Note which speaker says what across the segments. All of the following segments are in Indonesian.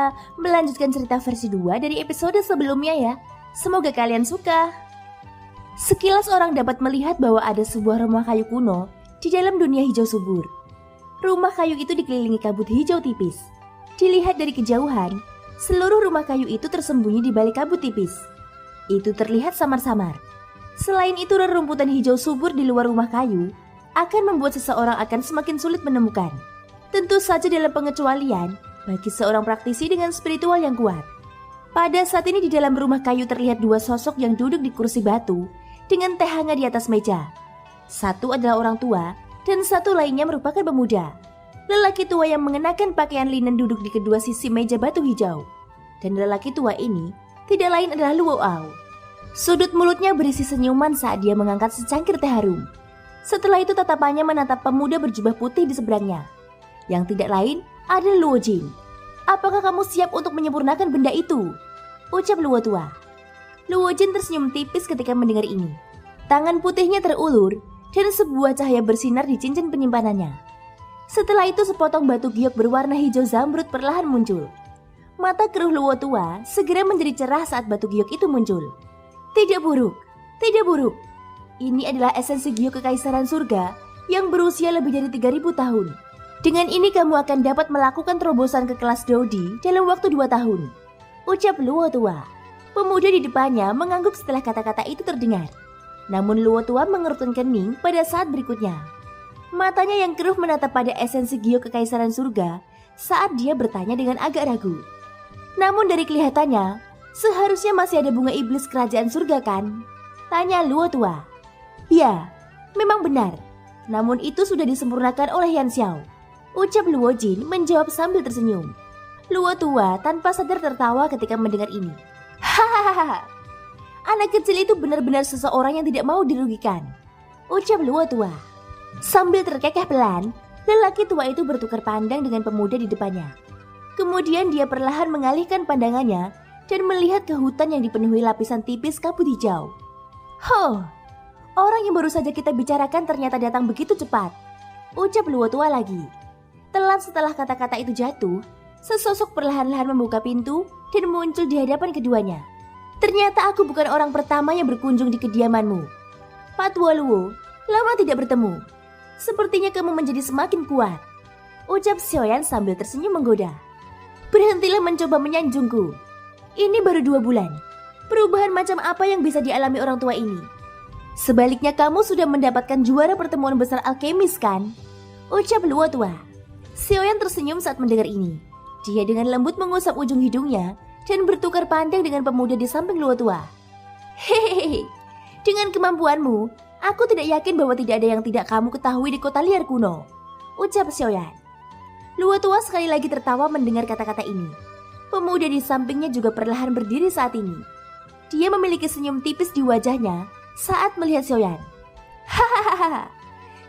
Speaker 1: kita melanjutkan cerita versi 2 dari episode sebelumnya ya. Semoga kalian suka. Sekilas orang dapat melihat bahwa ada sebuah rumah kayu kuno di dalam dunia hijau subur. Rumah kayu itu dikelilingi kabut hijau tipis. Dilihat dari kejauhan, seluruh rumah kayu itu tersembunyi di balik kabut tipis. Itu terlihat samar-samar. Selain itu, rerumputan hijau subur di luar rumah kayu akan membuat seseorang akan semakin sulit menemukan. Tentu saja dalam pengecualian bagi seorang praktisi dengan spiritual yang kuat. Pada saat ini di dalam rumah kayu terlihat dua sosok yang duduk di kursi batu dengan teh hangat di atas meja. Satu adalah orang tua dan satu lainnya merupakan pemuda. Lelaki tua yang mengenakan pakaian linen duduk di kedua sisi meja batu hijau. Dan lelaki tua ini tidak lain adalah Luo Ao. Sudut mulutnya berisi senyuman saat dia mengangkat secangkir teh harum. Setelah itu tatapannya menatap pemuda berjubah putih di seberangnya. Yang tidak lain adalah Luo Jin. Apakah kamu siap untuk menyempurnakan benda itu? Ucap Luo tua. Luo Jin tersenyum tipis ketika mendengar ini. Tangan putihnya terulur dan sebuah cahaya bersinar di cincin penyimpanannya. Setelah itu sepotong batu giok berwarna hijau zamrud perlahan muncul. Mata keruh Luo tua segera menjadi cerah saat batu giok itu muncul. Tidak buruk, tidak buruk. Ini adalah esensi giok kekaisaran surga yang berusia lebih dari 3000 tahun. Dengan ini kamu akan dapat melakukan terobosan ke kelas Dodi dalam waktu 2 tahun. Ucap Luo tua. Pemuda di depannya mengangguk setelah kata-kata itu terdengar. Namun Luo tua mengerutkan kening pada saat berikutnya. Matanya yang keruh menatap pada esensi giok kekaisaran surga saat dia bertanya dengan agak ragu. Namun dari kelihatannya, seharusnya masih ada bunga iblis kerajaan surga kan? Tanya Luo tua. Ya, memang benar. Namun itu sudah disempurnakan oleh Yan Xiao. Ucap Luo Jin menjawab sambil tersenyum. Luo tua tanpa sadar tertawa ketika mendengar ini. Hahaha. Anak kecil itu benar-benar seseorang yang tidak mau dirugikan. Ucap Luo tua. Sambil terkekeh pelan, lelaki tua itu bertukar pandang dengan pemuda di depannya. Kemudian dia perlahan mengalihkan pandangannya dan melihat ke hutan yang dipenuhi lapisan tipis kabut hijau. Huh, orang yang baru saja kita bicarakan ternyata datang begitu cepat. Ucap Luo tua lagi. Telat setelah kata-kata itu jatuh, sesosok perlahan-lahan membuka pintu dan muncul di hadapan keduanya. Ternyata aku bukan orang pertama yang berkunjung di kediamanmu. Patwa Luo, lama tidak bertemu. Sepertinya kamu menjadi semakin kuat. Ucap Xiaoyan sambil tersenyum menggoda. Berhentilah mencoba menyanjungku. Ini baru 2 bulan. Perubahan macam apa yang bisa dialami orang tua ini? Sebaliknya kamu sudah mendapatkan juara pertemuan besar alkemis kan? Ucap Luo tua. Xiaoyan tersenyum saat mendengar ini. Dia dengan lembut mengusap ujung hidungnya dan bertukar pandang dengan pemuda di samping Luo tua. Hehehe, dengan kemampuanmu, aku tidak yakin bahwa tidak ada yang tidak kamu ketahui di kota liar kuno. Ucap Xiaoyan. Luo tua sekali lagi tertawa mendengar kata-kata ini. Pemuda di sampingnya juga perlahan berdiri saat ini. Dia memiliki senyum tipis di wajahnya saat melihat Xiaoyan. Hahaha,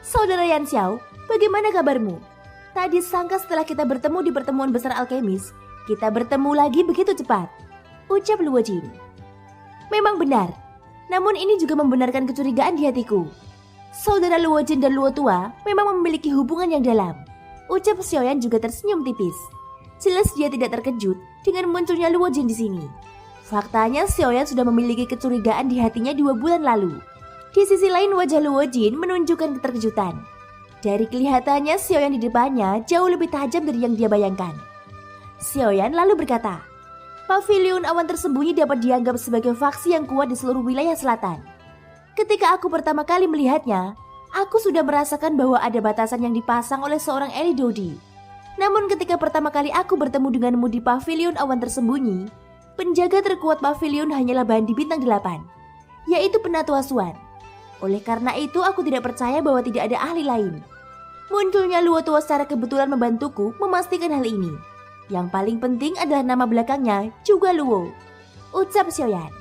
Speaker 1: saudara Yan Xiao, bagaimana kabarmu? Tadi sangka setelah kita bertemu di pertemuan besar alkemis, kita bertemu lagi begitu cepat. Ucap Luo Jin. Memang benar, namun ini juga membenarkan kecurigaan di hatiku. Saudara Luo Jin dan Luo tua memang memiliki hubungan yang dalam. Ucap Xiaoyan juga tersenyum tipis. Jelas dia tidak terkejut dengan munculnya Luo Jin di sini. Faktanya Xiaoyan sudah memiliki kecurigaan di hatinya 2 bulan lalu. Di sisi lain wajah Luo Jin menunjukkan keterkejutan. Dari kelihatannya Xiaoyan di depannya jauh lebih tajam dari yang dia bayangkan. Xiaoyan lalu berkata, Pavilion awan tersembunyi dapat dianggap sebagai faksi yang kuat di seluruh wilayah selatan. Ketika aku pertama kali melihatnya, aku sudah merasakan bahwa ada batasan yang dipasang oleh seorang elit Dodi. Namun ketika pertama kali aku bertemu denganmu di Pavilion awan tersembunyi, penjaga terkuat pavilion hanyalah Bandi Bintang 8, yaitu Penatua Suan. Oleh karena itu aku tidak percaya bahwa tidak ada ahli lain. Munculnya Luo tua secara kebetulan membantuku memastikan hal ini. Yang paling penting adalah nama belakangnya juga Luo. Ucap Xiaoyan.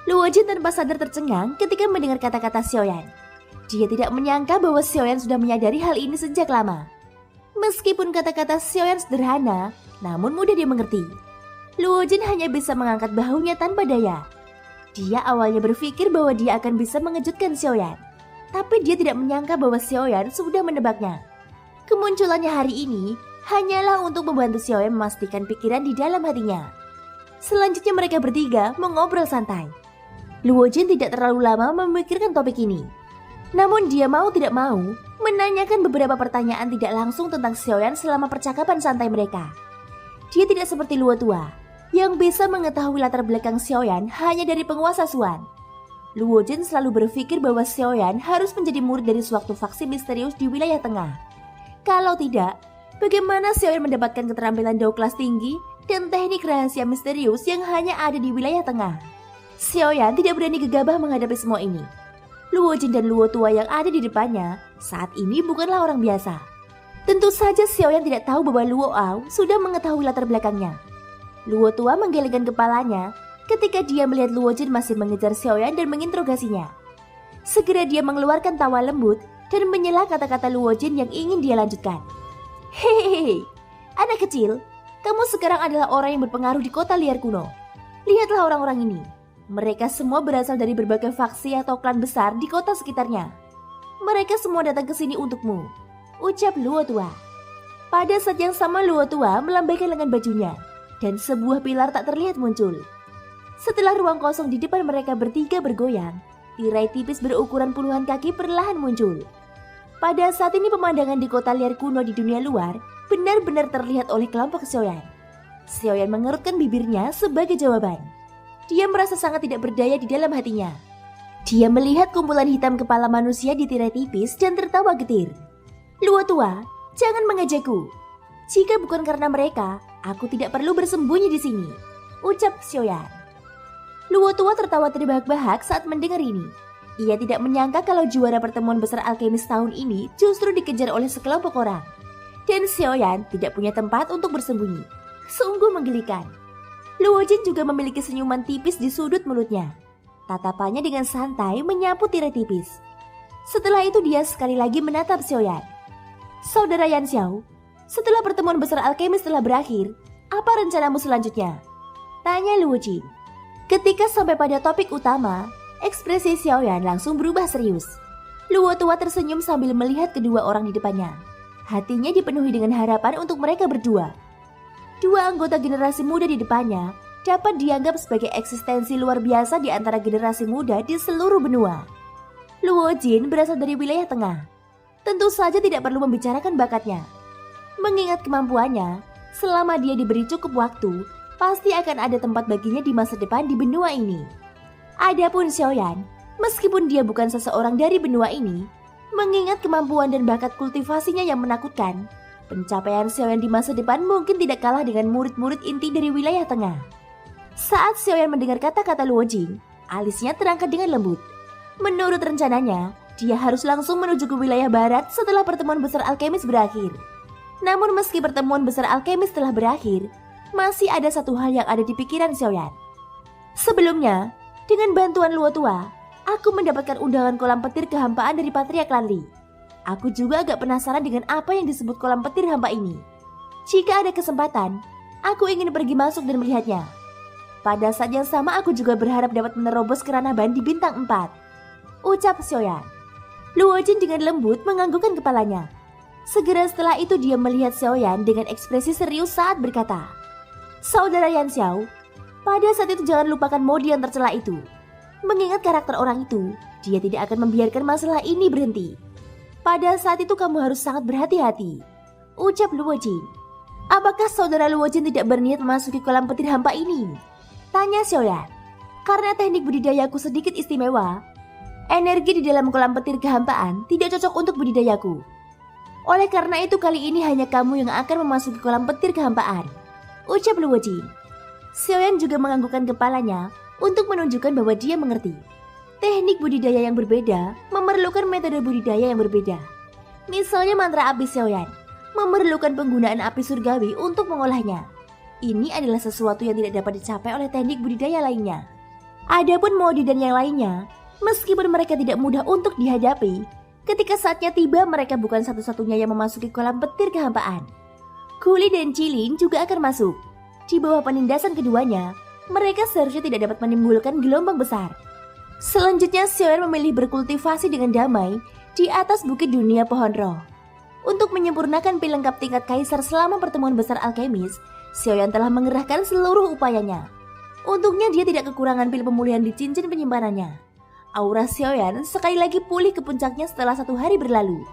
Speaker 1: Luo Jin tanpa sadar tercengang ketika mendengar kata-kata Xiaoyan. Dia tidak menyangka bahwa Xiaoyan sudah menyadari hal ini sejak lama. Meskipun kata-kata Xiaoyan sederhana, namun mudah dimengerti. Luo Jin hanya bisa mengangkat bahunya tanpa daya. Dia awalnya berpikir bahwa dia akan bisa mengejutkan Xiaoyan. Tapi dia tidak menyangka bahwa Xiaoyan sudah menebaknya. Kemunculannya hari ini hanyalah untuk membantu Xiaoyan memastikan pikiran di dalam hatinya. Selanjutnya mereka bertiga mengobrol santai. Luo Jin tidak terlalu lama memikirkan topik ini. Namun dia mau tidak mau menanyakan beberapa pertanyaan tidak langsung tentang Xiaoyan selama percakapan santai mereka. Dia tidak seperti Luo tua yang bisa mengetahui latar belakang Xiaoyan hanya dari penguasa Xuan. Luo Jin selalu berpikir bahwa Xiaoyan harus menjadi murid dari suatu faksi misterius di wilayah tengah. Kalau tidak, bagaimana Xiaoyan mendapatkan keterampilan Dao kelas tinggi dan teknik rahasia misterius yang hanya ada di wilayah tengah? Xiaoyan tidak berani gegabah menghadapi semua ini. Luo Jin dan Luo tua yang ada di depannya saat ini bukanlah orang biasa. Tentu saja Xiaoyan tidak tahu bahwa Luo Ao sudah mengetahui latar belakangnya. Luo tua menggelengkan kepalanya ketika dia melihat Luo Jin masih mengejar Xiaoyan dan menginterogasinya. Segera dia mengeluarkan tawa lembut dan menyela kata-kata Luo Jin yang ingin dia lanjutkan. Hehehe, anak kecil, kamu sekarang adalah orang yang berpengaruh di kota liar kuno. Lihatlah orang-orang ini. Mereka semua berasal dari berbagai faksi atau klan besar di kota sekitarnya. Mereka semua datang ke sini untukmu, ucap Luo tua. Pada saat yang sama Luo tua melambaikan lengan bajunya dan sebuah pilar tak terlihat muncul. Setelah ruang kosong di depan mereka bertiga bergoyang, tirai tipis berukuran puluhan kaki perlahan muncul. Pada saat ini pemandangan di kota liar kuno di dunia luar benar-benar terlihat oleh kelompok Xiaoyan. Xiaoyan mengerutkan bibirnya sebagai jawaban. Dia merasa sangat tidak berdaya di dalam hatinya. Dia melihat kumpulan hitam kepala manusia di tirai tipis dan tertawa getir. Luo tua, jangan mengejakku. Jika bukan karena mereka, aku tidak perlu bersembunyi di sini, ucap Xiaoyan. Luo tua tertawa terbahak-bahak saat mendengar ini. Ia tidak menyangka kalau juara pertemuan besar alkemis tahun ini justru dikejar oleh sekelompok orang. Dan Xiaoyan tidak punya tempat untuk bersembunyi. Sungguh menggelikan. Luo Jin juga memiliki senyuman tipis di sudut mulutnya. Tatapannya dengan santai menyapu tirai tipis. Setelah itu dia sekali lagi menatap Xiaoyan. Saudara Yan Xiao, setelah pertemuan besar alkemis telah berakhir, apa rencanamu selanjutnya? Tanya Luo Jin. Ketika sampai pada topik utama, ekspresi Xiaoyan langsung berubah serius. Luo tua tersenyum sambil melihat kedua orang di depannya. Hatinya dipenuhi dengan harapan untuk mereka berdua. Dua anggota generasi muda di depannya dapat dianggap sebagai eksistensi luar biasa di antara generasi muda di seluruh benua. Luo Jin berasal dari wilayah tengah. Tentu saja tidak perlu membicarakan bakatnya. Mengingat kemampuannya, selama dia diberi cukup waktu, pasti akan ada tempat baginya di masa depan di benua ini. Adapun Xiaoyan, meskipun dia bukan seseorang dari benua ini, mengingat kemampuan dan bakat kultivasinya yang menakutkan, pencapaian Xiaoyan di masa depan mungkin tidak kalah dengan murid-murid inti dari wilayah tengah. Saat Xiaoyan mendengar kata-kata Luo Jin, alisnya terangkat dengan lembut. Menurut rencananya, dia harus langsung menuju ke wilayah barat setelah pertemuan besar alkemis berakhir. Namun meski pertemuan besar alkemis telah berakhir, masih ada satu hal yang ada di pikiran Xiaoyan. Sebelumnya, dengan bantuan Luo tua, aku mendapatkan undangan kolam petir kehampaan dari Patria Klan Li. Aku juga agak penasaran dengan apa yang disebut kolam petir hampa ini. Jika ada kesempatan, aku ingin pergi masuk dan melihatnya. Pada saat yang sama aku juga berharap dapat menerobos keranaban di bintang 4, ucap Xiaoyan. Luo Jin dengan lembut menganggukkan kepalanya. Segera setelah itu dia melihat Xiaoyan dengan ekspresi serius saat berkata, Saudara Yan Xiao, pada saat itu jangan lupakan mode yang tercela itu. Mengingat karakter orang itu, dia tidak akan membiarkan masalah ini berhenti. Pada saat itu kamu harus sangat berhati-hati, ucap Luo Jin. Apakah saudara Luo Jin tidak berniat memasuki kolam petir hampa ini? Tanya Xiaoyan. Karena teknik budidayaku sedikit istimewa, energi di dalam kolam petir kehampaan tidak cocok untuk budidayaku. Oleh karena itu kali ini hanya kamu yang akan memasuki kolam petir kehampaan, ucap Luo Jin. Xiaoyan juga menganggukkan kepalanya untuk menunjukkan bahwa dia mengerti. Teknik budidaya yang berbeda memerlukan metode budidaya yang berbeda. Misalnya mantra api Xiaoyan memerlukan penggunaan api surgawi untuk mengolahnya. Ini adalah sesuatu yang tidak dapat dicapai oleh teknik budidaya lainnya. Adapun mode dan yang lainnya, meskipun mereka tidak mudah untuk dihadapi, ketika saatnya tiba mereka bukan satu-satunya yang memasuki kolam petir kehampaan. Kuli dan Cilin juga akan masuk. Di bawah penindasan keduanya, mereka seharusnya tidak dapat menimbulkan gelombang besar. Selanjutnya Xiaoyan memilih berkultivasi dengan damai di atas bukit dunia pohon roh. Untuk menyempurnakan pelengkap tingkat kaisar selama pertemuan besar alkemis, Xiaoyan telah mengerahkan seluruh upayanya. Untungnya dia tidak kekurangan pil pemulihan di cincin penyimpanannya. Aura Xiaoyan sekali lagi pulih ke puncaknya setelah 1 hari berlalu.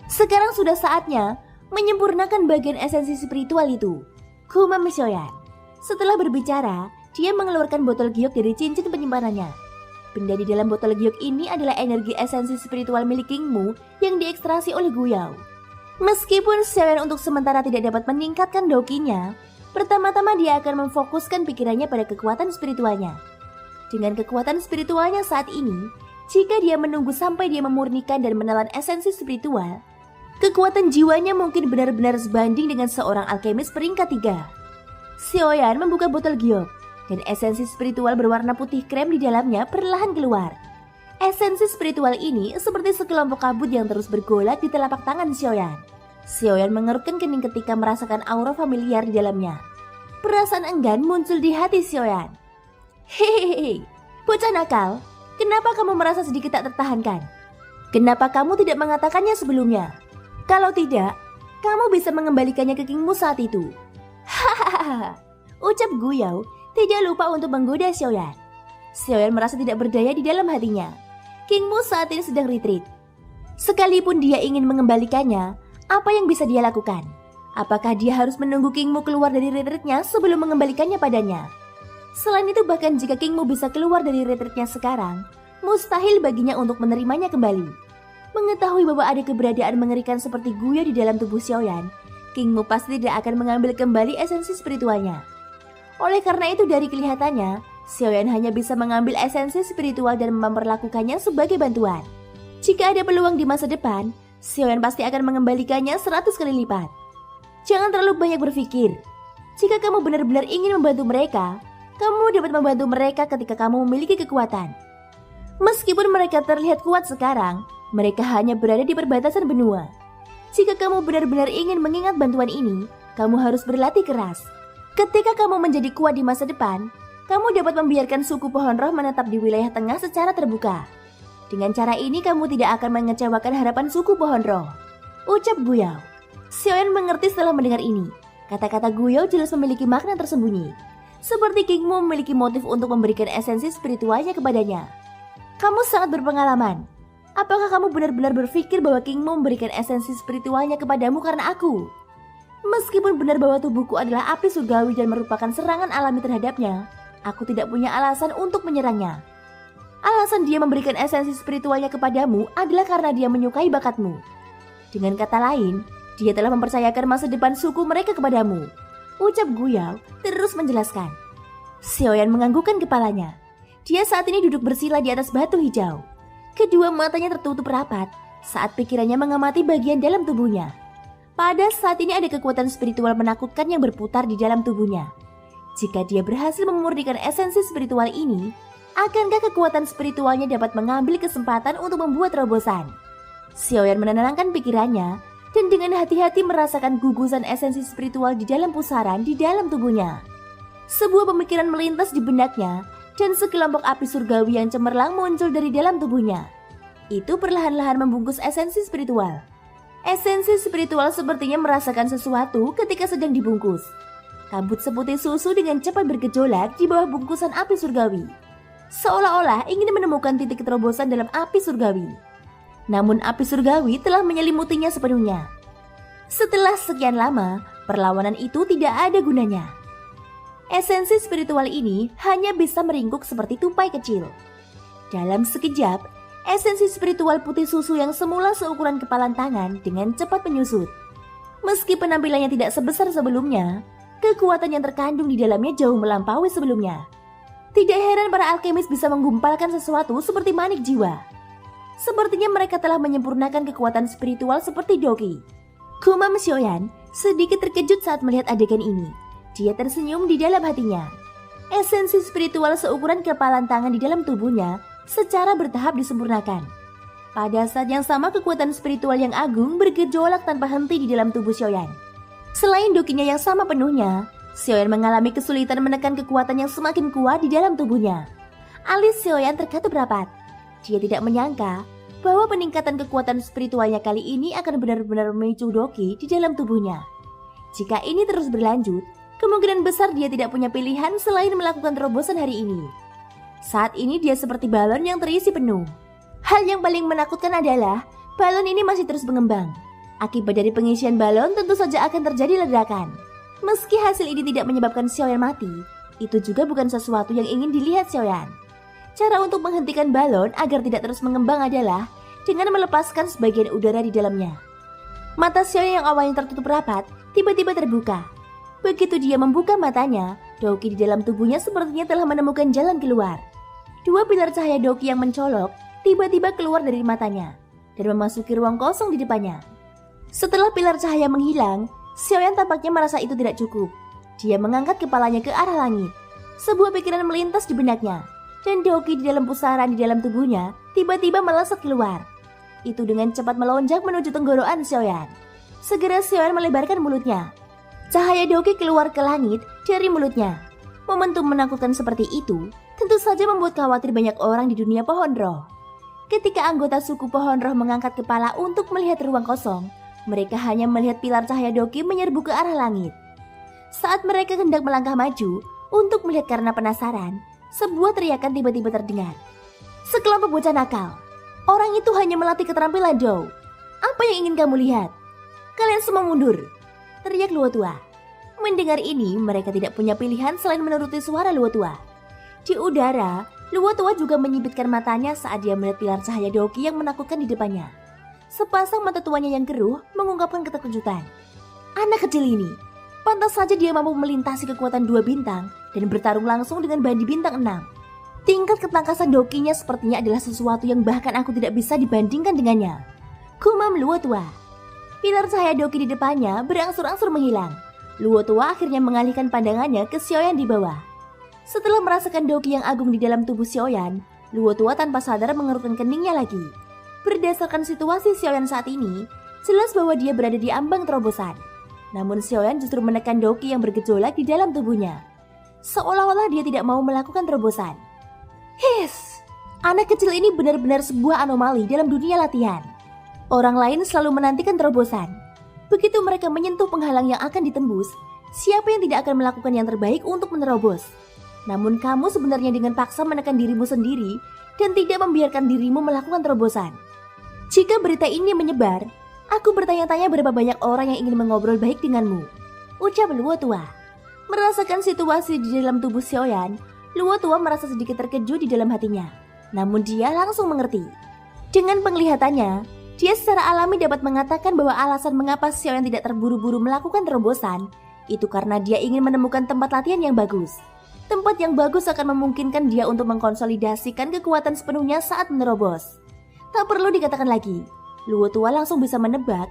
Speaker 1: Sekarang sudah saatnya menyempurnakan bagian esensi spiritual itu, gumam Xiaoyan. Setelah berbicara, dia mengeluarkan botol giok dari cincin penyimpanannya. Benda di dalam botol giok ini adalah energi esensi spiritual milik Kingmu yang diekstraksi oleh Guyao. Meskipun Xiaoyan untuk sementara tidak dapat meningkatkan dokinya, pertama-tama dia akan memfokuskan pikirannya pada kekuatan spiritualnya. Dengan kekuatan spiritualnya saat ini, jika dia menunggu sampai dia memurnikan dan menelan esensi spiritual, kekuatan jiwanya mungkin benar-benar sebanding dengan seorang alkemis peringkat 3. Xiaoyan membuka botol giok, dan esensi spiritual berwarna putih krem di dalamnya perlahan keluar. Esensi spiritual ini seperti sekelompok kabut yang terus bergolak di telapak tangan Xiaoyan. Xiaoyan mengerutkan kening ketika merasakan aura familiar di dalamnya. Perasaan enggan muncul di hati Xiaoyan. Hehehe, bocah nakal, kenapa kamu merasa sedikit tak tertahankan? Kenapa kamu tidak mengatakannya sebelumnya? Kalau tidak, kamu bisa mengembalikannya ke Kingmu saat itu. Hahaha, ucap Guyao tidak lupa untuk menggoda Xiaoyan. Xiaoyan merasa tidak berdaya di dalam hatinya. Kingmu saat ini sedang retreat. Sekalipun dia ingin mengembalikannya, apa yang bisa dia lakukan? Apakah dia harus menunggu Kingmu keluar dari retreatnya sebelum mengembalikannya padanya? Selain itu, bahkan jika Kingmu bisa keluar dari retreatnya sekarang, mustahil baginya untuk menerimanya kembali. Mengetahui bahwa ada keberadaan mengerikan seperti Guyao di dalam tubuh Xiaoyan, Kingmu pasti tidak akan mengambil kembali esensi spiritualnya. Oleh karena itu, dari kelihatannya, Xiaoyan hanya bisa mengambil esensi spiritual dan memperlakukannya sebagai bantuan. Jika ada peluang di masa depan, Xiaoyan pasti akan mengembalikannya 100 kali lipat. Jangan terlalu banyak berpikir. Jika kamu benar-benar ingin membantu mereka, kamu dapat membantu mereka ketika kamu memiliki kekuatan. Meskipun mereka terlihat kuat sekarang, mereka hanya berada di perbatasan benua. Jika kamu benar-benar ingin mengingat bantuan ini, kamu harus berlatih keras. Ketika kamu menjadi kuat di masa depan, kamu dapat membiarkan suku pohon roh menetap di wilayah tengah secara terbuka. Dengan cara ini kamu tidak akan mengecewakan harapan suku pohon roh, ucap Guyao. Xiaoyan mengerti setelah mendengar ini. Kata-kata Guyao jelas memiliki makna tersembunyi. Seperti Kingmu memiliki motif untuk memberikan esensi spiritualnya kepadanya. Kamu sangat berpengalaman. Apakah kamu benar-benar berpikir bahwa Kingmu memberikan esensi spiritualnya kepadamu karena aku? Meskipun benar bahwa tubuhku adalah api surgawi dan merupakan serangan alami terhadapnya, aku tidak punya alasan untuk menyerangnya. Alasan dia memberikan esensi spiritualnya kepadamu adalah karena dia menyukai bakatmu. Dengan kata lain, dia telah mempercayakan masa depan suku mereka kepadamu, ucap Guyao terus menjelaskan. Xiaoyan menganggukkan kepalanya. Dia saat ini duduk bersila di atas batu hijau. Kedua matanya tertutup rapat saat pikirannya mengamati bagian dalam tubuhnya. Pada saat ini ada kekuatan spiritual menakutkan yang berputar di dalam tubuhnya. Jika dia berhasil memurnikan esensi spiritual ini, akankah kekuatan spiritualnya dapat mengambil kesempatan untuk membuat terobosan? Xiaoyan menenangkan pikirannya dan dengan hati-hati merasakan gugusan esensi spiritual di dalam pusaran di dalam tubuhnya. Sebuah pemikiran melintas di benaknya dan sekelompok api surgawi yang cemerlang muncul dari dalam tubuhnya. Itu perlahan-lahan membungkus esensi spiritual. Esensi spiritual sepertinya merasakan sesuatu ketika sedang dibungkus. Kabut seputih susu dengan cepat bergejolak di bawah bungkusan api surgawi. Seolah-olah ingin menemukan titik terobosan dalam api surgawi. Namun api surgawi telah menyelimutinya sepenuhnya. Setelah sekian lama, perlawanan itu tidak ada gunanya. Esensi spiritual ini hanya bisa meringkuk seperti tupai kecil. Dalam sekejap, esensi spiritual putih susu yang semula seukuran kepalan tangan dengan cepat menyusut. Meski penampilannya tidak sebesar sebelumnya, kekuatan yang terkandung di dalamnya jauh melampaui sebelumnya. Tidak heran para alkemis bisa menggumpalkan sesuatu seperti manik jiwa. Sepertinya mereka telah menyempurnakan kekuatan spiritual seperti Doki. Gumam Xiaoyan sedikit terkejut saat melihat adegan ini. Dia tersenyum di dalam hatinya. Esensi spiritual seukuran kepalan tangan di dalam tubuhnya secara bertahap disempurnakan. Pada saat yang sama, kekuatan spiritual yang agung bergejolak tanpa henti di dalam tubuh Xiaoyan. Selain dokinya yang sama penuhnya, Xiaoyan mengalami kesulitan menekan kekuatan yang semakin kuat di dalam tubuhnya. Alis Xiaoyan terkatup rapat. Dia tidak menyangka bahwa peningkatan kekuatan spiritualnya kali ini akan benar-benar memicu Doki di dalam tubuhnya. Jika ini terus berlanjut, kemungkinan besar dia tidak punya pilihan selain melakukan terobosan hari ini. Saat ini dia seperti balon yang terisi penuh. Hal yang paling menakutkan adalah balon ini masih terus mengembang. Akibat dari pengisian balon tentu saja akan terjadi ledakan. Meski hasil ini tidak menyebabkan Xiaoyan mati, itu juga bukan sesuatu yang ingin dilihat Xiaoyan. Cara untuk menghentikan balon agar tidak terus mengembang adalah dengan melepaskan sebagian udara di dalamnya. Mata Xiaoyan yang awalnya tertutup rapat tiba-tiba terbuka. Begitu dia membuka matanya, Doki di dalam tubuhnya sepertinya telah menemukan jalan keluar. Dua pilar cahaya Doki yang mencolok tiba-tiba keluar dari matanya dan memasuki ruang kosong di depannya. Setelah pilar cahaya menghilang, Xiaoyan tampaknya merasa itu tidak cukup. Dia mengangkat kepalanya ke arah langit. Sebuah pikiran melintas di benaknya, dan Doki di dalam pusaran di dalam tubuhnya tiba-tiba melesat keluar. Itu dengan cepat melonjak menuju tenggorokan Xiaoyan. Segera Xiaoyan melebarkan mulutnya. Cahaya Doki keluar ke langit dari mulutnya. Momentum menakutkan seperti itu tentu saja membuat khawatir banyak orang di dunia pohon roh. Ketika anggota suku pohon roh mengangkat kepala untuk melihat ruang kosong, mereka hanya melihat pilar cahaya Doki menyerbu ke arah langit. Saat mereka hendak melangkah maju untuk melihat karena penasaran, sebuah teriakan tiba-tiba terdengar. Sekelompok bocah nakal. Orang itu hanya melatih keterampilan Dou. Apa yang ingin kamu lihat? Kalian semua mundur, teriak Luotua. Mendengar ini, mereka tidak punya pilihan selain menuruti suara Luotua. Di udara, Luotua juga menyipitkan matanya saat dia melihat pilar cahaya Doki yang menakutkan di depannya. Sepasang mata tuanya yang keruh mengungkapkan ketakutan. Anak kecil ini, pantas saja dia mampu melintasi kekuatan 2 bintang dan bertarung langsung dengan bandi bintang 6. Tingkat ketangkasan Dokinya sepertinya adalah sesuatu yang bahkan aku tidak bisa dibandingkan dengannya. Gumam Luotua. Pilar cahaya Doki di depannya berangsur-angsur menghilang. Luotua akhirnya mengalihkan pandangannya ke Xiaoyan di bawah. Setelah merasakan Doki yang agung di dalam tubuh Xiaoyan, Luotua tanpa sadar mengerutkan keningnya lagi. Berdasarkan situasi Xiaoyan saat ini, jelas bahwa dia berada di ambang terobosan. Namun Xiaoyan justru menekan Doki yang bergejolak di dalam tubuhnya. Seolah-olah dia tidak mau melakukan terobosan. His, anak kecil ini benar-benar sebuah anomali dalam dunia latihan. Orang lain selalu menantikan terobosan. Begitu mereka menyentuh penghalang yang akan ditembus, siapa yang tidak akan melakukan yang terbaik untuk menerobos? Namun kamu sebenarnya dengan paksa menekan dirimu sendiri dan tidak membiarkan dirimu melakukan terobosan. Jika berita ini menyebar, aku bertanya-tanya berapa banyak orang yang ingin mengobrol baik denganmu, ucap Luotua. Merasakan situasi di dalam tubuh Xiaoyan, Luotua merasa sedikit terkejut di dalam hatinya. Namun dia langsung mengerti. Dengan penglihatannya, dia secara alami dapat mengatakan bahwa alasan mengapa Xiaoyan tidak terburu-buru melakukan terobosan itu karena dia ingin menemukan tempat latihan yang bagus. Tempat yang bagus akan memungkinkan dia untuk mengkonsolidasikan kekuatan sepenuhnya saat menerobos. Tak perlu dikatakan lagi, Luotua langsung bisa menebak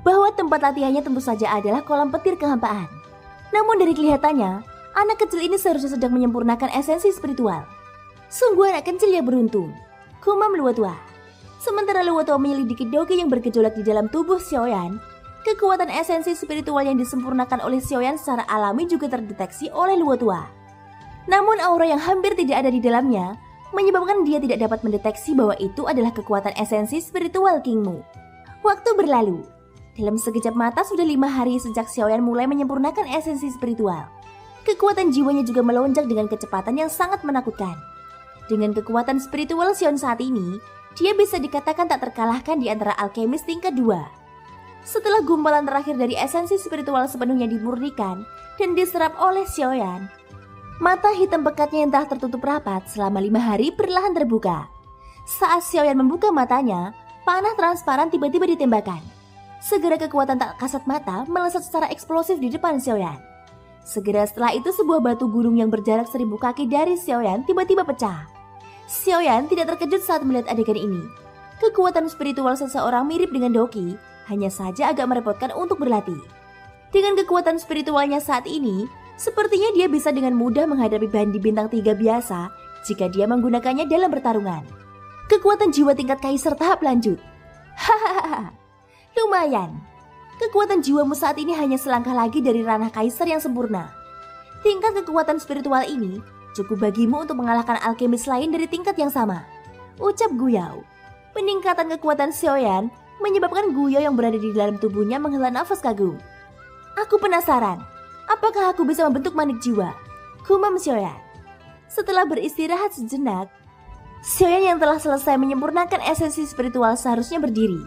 Speaker 1: bahwa tempat latihannya tentu saja adalah kolam petir kehampaan. Namun dari kelihatannya, anak kecil ini seharusnya sedang menyempurnakan esensi spiritual. Sungguh anak kecil yang beruntung, gumam Luotua. Sementara Luotua menyelidiki Doki yang bergejolak di dalam tubuh Xiaoyan, kekuatan esensi spiritual yang disempurnakan oleh Xiaoyan secara alami juga terdeteksi oleh Luotua. Namun aura yang hampir tidak ada di dalamnya menyebabkan dia tidak dapat mendeteksi bahwa itu adalah kekuatan esensi spiritual Kingmu. Waktu berlalu. Dalam sekejap mata sudah 5 hari sejak Xiaoyan mulai menyempurnakan esensi spiritual. Kekuatan jiwanya juga melonjak dengan kecepatan yang sangat menakutkan. Dengan kekuatan spiritual Xiaoyan saat ini, dia bisa dikatakan tak terkalahkan di antara alkemis tingkat 2. Setelah gumpalan terakhir dari esensi spiritual sepenuhnya dimurnikan dan diserap oleh Xiaoyan, mata hitam pekatnya yang telah tertutup rapat selama 5 hari perlahan terbuka. Saat Xiaoyan membuka matanya, panah transparan tiba-tiba ditembakkan. Segera kekuatan tak kasat mata melesat secara eksplosif di depan Xiaoyan. Segera setelah itu sebuah batu gunung yang berjarak 1000 kaki dari Xiaoyan tiba-tiba pecah. Xiaoyan tidak terkejut saat melihat adegan ini. Kekuatan spiritual seseorang mirip dengan Doki, hanya saja agak merepotkan untuk berlatih. Dengan kekuatan spiritualnya saat ini, sepertinya dia bisa dengan mudah menghadapi bandi bintang 3 biasa jika dia menggunakannya dalam pertarungan. Kekuatan jiwa tingkat kaisar tahap lanjut. Hahaha, lumayan. Kekuatan jiwamu saat ini hanya selangkah lagi dari ranah kaisar yang sempurna. Tingkat kekuatan spiritual ini cukup bagimu untuk mengalahkan alkemis lain dari tingkat yang sama, ucap Guyao. Peningkatan kekuatan Xiaoyan menyebabkan Guyo yang berada di dalam tubuhnya menghela nafas kagum. Aku penasaran, apakah aku bisa membentuk manik jiwa? Gumam Xiaoyan. Setelah beristirahat sejenak, Xiaoyan yang telah selesai menyempurnakan esensi spiritual seharusnya berdiri.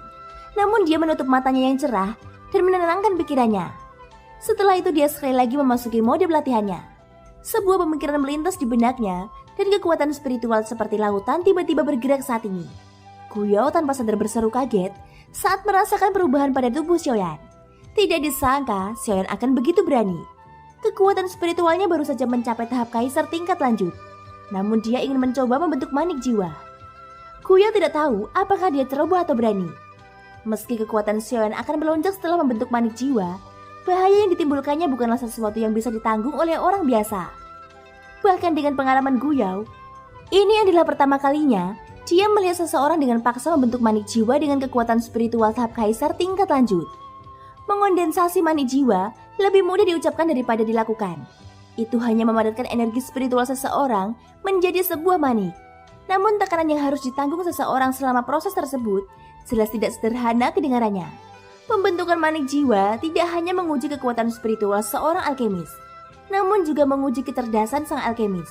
Speaker 1: Namun dia menutup matanya yang cerah dan menenangkan pikirannya. Setelah itu dia sekali lagi memasuki mode pelatihannya. Sebuah pemikiran melintas di benaknya dan kekuatan spiritual seperti lautan tiba-tiba bergerak saat ini. Guyo tanpa sadar berseru kaget saat merasakan perubahan pada tubuh Xiaoyan. Tidak disangka Xiaoyan akan begitu berani. Kekuatan spiritualnya baru saja mencapai tahap kaisar tingkat lanjut. Namun dia ingin mencoba membentuk manik jiwa. Guyo tidak tahu apakah dia ceroboh atau berani. Meski kekuatan Xiaoyan akan melonjak setelah membentuk manik jiwa, bahaya yang ditimbulkannya bukanlah sesuatu yang bisa ditanggung oleh orang biasa. Bahkan dengan pengalaman Guyo, ini adalah pertama kalinya dia melihat seseorang dengan paksa membentuk manik jiwa dengan kekuatan spiritual tahap kaisar tingkat lanjut. Mengondensasi manik jiwa lebih mudah diucapkan daripada dilakukan. Itu hanya memadatkan energi spiritual seseorang menjadi sebuah manik. Namun tekanan yang harus ditanggung seseorang selama proses tersebut jelas tidak sederhana kedengarannya. Pembentukan manik jiwa tidak hanya menguji kekuatan spiritual seorang alkemis, namun juga menguji kecerdasan sang alkemis.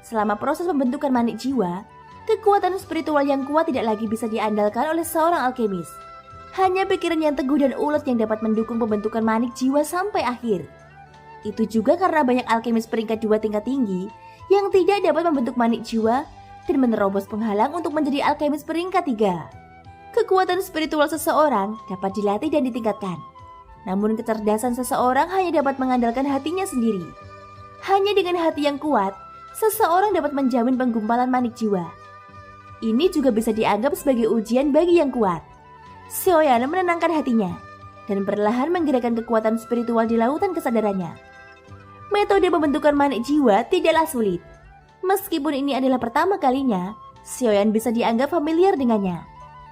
Speaker 1: Selama proses pembentukan manik jiwa, kekuatan spiritual yang kuat tidak lagi bisa diandalkan oleh seorang alkemis. Hanya pikiran yang teguh dan ulet yang dapat mendukung pembentukan manik jiwa sampai akhir. Itu juga karena banyak alkemis peringkat 2 tingkat tinggi yang tidak dapat membentuk manik jiwa dan menerobos penghalang untuk menjadi alkemis peringkat 3. Kekuatan spiritual seseorang dapat dilatih dan ditingkatkan. Namun kecerdasan seseorang hanya dapat mengandalkan hatinya sendiri. Hanya dengan hati yang kuat, seseorang dapat menjamin penggumpalan manik jiwa. Ini juga bisa dianggap sebagai ujian bagi yang kuat. Xiaoyan menenangkan hatinya dan perlahan menggerakkan kekuatan spiritual di lautan kesadarannya. Metode pembentukan manik jiwa tidaklah sulit. Meskipun ini adalah pertama kalinya, Xiaoyan bisa dianggap familiar dengannya.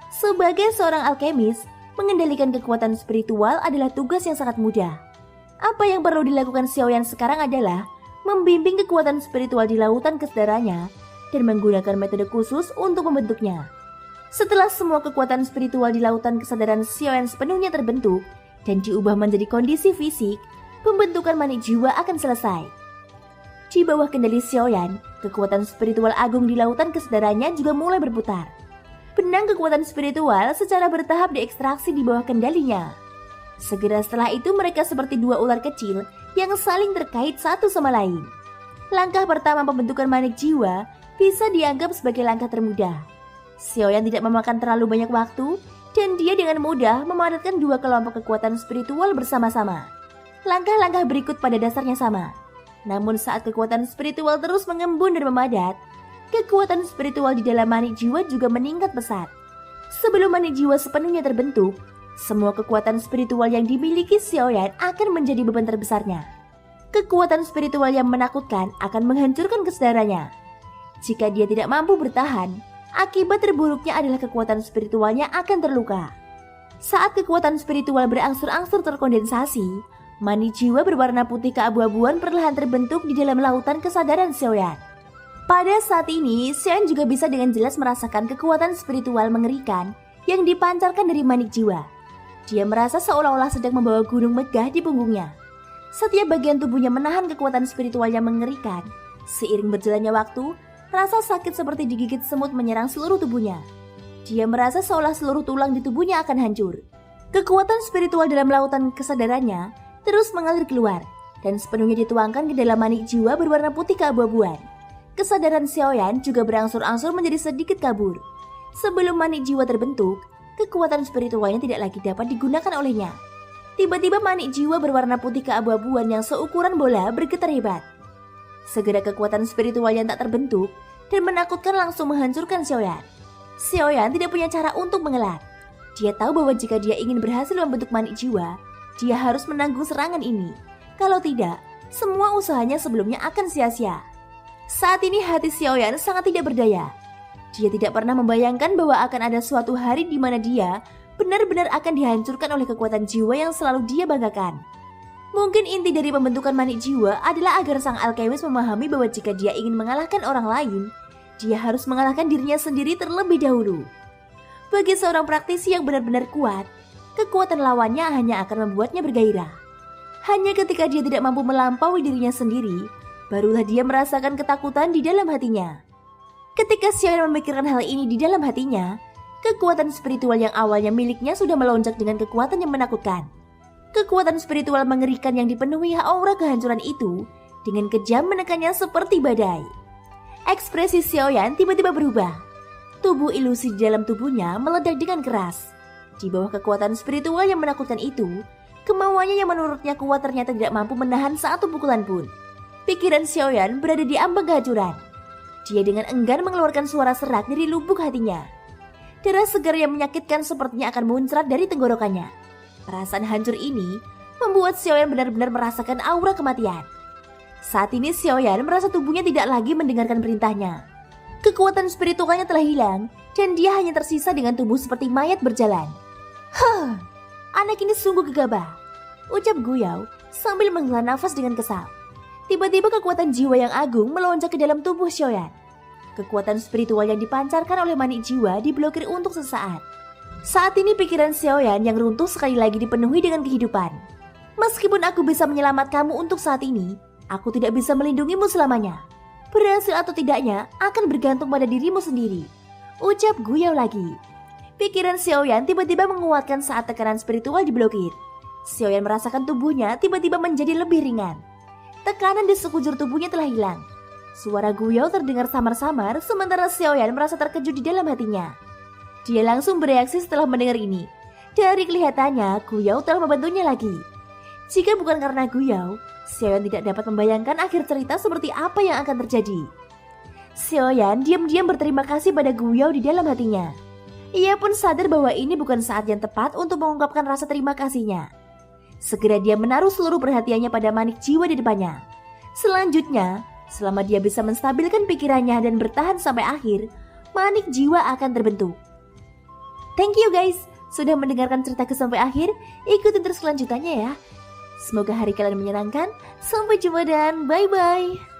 Speaker 1: Sebagai seorang alkemis, mengendalikan kekuatan spiritual adalah tugas yang sangat mudah. Apa yang perlu dilakukan Xiaoyan sekarang adalah membimbing kekuatan spiritual di lautan kesadarannya dan menggunakan metode khusus untuk membentuknya. Setelah semua kekuatan spiritual di lautan kesadaran Xiaoyan sepenuhnya terbentuk dan diubah menjadi kondisi fisik, pembentukan manik jiwa akan selesai. Di bawah kendali Xiaoyan, kekuatan spiritual agung di lautan kesadarannya juga mulai berputar. Benang kekuatan spiritual secara bertahap diekstraksi di bawah kendalinya. Segera setelah itu mereka seperti dua ular kecil yang saling terkait satu sama lain. Langkah pertama pembentukan manik jiwa bisa dianggap sebagai langkah termudah. Xiaoyan tidak memakan terlalu banyak waktu dan dia dengan mudah memadatkan dua kelompok kekuatan spiritual bersama-sama. Langkah-langkah berikut pada dasarnya sama. Namun saat kekuatan spiritual terus mengembun dan memadat, kekuatan spiritual di dalam manik jiwa juga meningkat pesat. Sebelum manik jiwa sepenuhnya terbentuk, semua kekuatan spiritual yang dimiliki Xiaoyan akan menjadi beban terbesarnya. Kekuatan spiritual yang menakutkan akan menghancurkan kesadarannya. Jika dia tidak mampu bertahan, akibat terburuknya adalah kekuatan spiritualnya akan terluka. Saat kekuatan spiritual berangsur-angsur terkondensasi, manik jiwa berwarna putih keabu-abuan perlahan terbentuk di dalam lautan kesadaran Xiaoyan. Pada saat ini, Xiaoyan juga bisa dengan jelas merasakan kekuatan spiritual mengerikan yang dipancarkan dari manik jiwa. Dia merasa seolah-olah sedang membawa gunung megah di punggungnya. Setiap bagian tubuhnya menahan kekuatan spiritual yang mengerikan. Seiring berjalannya waktu, rasa sakit seperti digigit semut menyerang seluruh tubuhnya. Dia merasa seolah seluruh tulang di tubuhnya akan hancur. Kekuatan spiritual dalam lautan kesadarannya terus mengalir keluar dan sepenuhnya dituangkan ke dalam manik jiwa berwarna putih keabu-abuan. Kesadaran Xiaoyan juga berangsur-angsur menjadi sedikit kabur. Sebelum manik jiwa terbentuk, kekuatan spiritualnya tidak lagi dapat digunakan olehnya. Tiba-tiba manik jiwa berwarna putih keabu-abuan yang seukuran bola bergetar hebat. Segera kekuatan spiritual yang tak terbentuk dan menakutkan langsung menghancurkan Xiaoyan. Xiaoyan tidak punya cara untuk mengelak. Dia tahu bahwa jika dia ingin berhasil membentuk manik jiwa, dia harus menanggung serangan ini. Kalau tidak, semua usahanya sebelumnya akan sia-sia. Saat ini hati Xiaoyan sangat tidak berdaya. Dia tidak pernah membayangkan bahwa akan ada suatu hari di mana dia benar-benar akan dihancurkan oleh kekuatan jiwa yang selalu dia banggakan. Mungkin inti dari pembentukan manik jiwa adalah agar sang alkemis memahami bahwa jika dia ingin mengalahkan orang lain, dia harus mengalahkan dirinya sendiri terlebih dahulu. Bagi seorang praktisi yang benar-benar kuat, kekuatan lawannya hanya akan membuatnya bergairah. Hanya ketika dia tidak mampu melampaui dirinya sendiri, barulah dia merasakan ketakutan di dalam hatinya. Ketika Xiaoyan memikirkan hal ini di dalam hatinya, kekuatan spiritual yang awalnya miliknya sudah melonjak dengan kekuatan yang menakutkan. Kekuatan spiritual mengerikan yang dipenuhi aura kehancuran itu dengan kejam menekannya seperti badai. Ekspresi Xiaoyan tiba-tiba berubah. Tubuh ilusi di dalam tubuhnya meledak dengan keras. Di bawah kekuatan spiritual yang menakutkan itu, kemauannya yang menurutnya kuat ternyata tidak mampu menahan satu pukulan pun. Pikiran Xiaoyan berada di ambang kehancuran. Dia dengan enggan mengeluarkan suara serak dari lubuk hatinya. Darah segar yang menyakitkan sepertinya akan muncrat dari tenggorokannya. Perasaan hancur ini membuat Xiaoyan benar-benar merasakan aura kematian. Saat ini Xiaoyan merasa tubuhnya tidak lagi mendengarkan perintahnya. Kekuatan spiritualnya telah hilang dan dia hanya tersisa dengan tubuh seperti mayat berjalan. Anak ini sungguh gegabah, ucap Guyao sambil menghela nafas dengan kesal. Tiba-tiba kekuatan jiwa yang agung melonjak ke dalam tubuh Xiaoyan. Kekuatan spiritual yang dipancarkan oleh manik jiwa diblokir untuk sesaat. Saat ini pikiran Xiaoyan yang runtuh sekali lagi dipenuhi dengan kehidupan. Meskipun aku bisa menyelamatkanmu untuk saat ini, aku tidak bisa melindungimu selamanya. Berhasil atau tidaknya akan bergantung pada dirimu sendiri, ucap Guyao lagi. Pikiran Xiaoyan tiba-tiba menguatkan saat tekanan spiritual diblokir. Xiaoyan merasakan tubuhnya tiba-tiba menjadi lebih ringan. Tekanan di sekujur tubuhnya telah hilang. Suara Guyao terdengar samar-samar sementara Xiaoyan merasa terkejut di dalam hatinya. Dia langsung bereaksi setelah mendengar ini. Dari kelihatannya Guyao telah membantunya lagi. Jika bukan karena Guyao, Xiaoyan tidak dapat membayangkan akhir cerita seperti apa yang akan terjadi. Xiaoyan diam-diam berterima kasih pada Guyao di dalam hatinya. Ia pun sadar bahwa ini bukan saat yang tepat untuk mengungkapkan rasa terima kasihnya. Segera dia menaruh seluruh perhatiannya pada manik jiwa di depannya. Selanjutnya, selama dia bisa menstabilkan pikirannya dan bertahan sampai akhir, manik jiwa akan terbentuk. Thank you guys, sudah mendengarkan ceritaku sampai akhir. Ikutin terus kelanjutannya ya. Semoga hari kalian menyenangkan. Sampai jumpa dan bye-bye.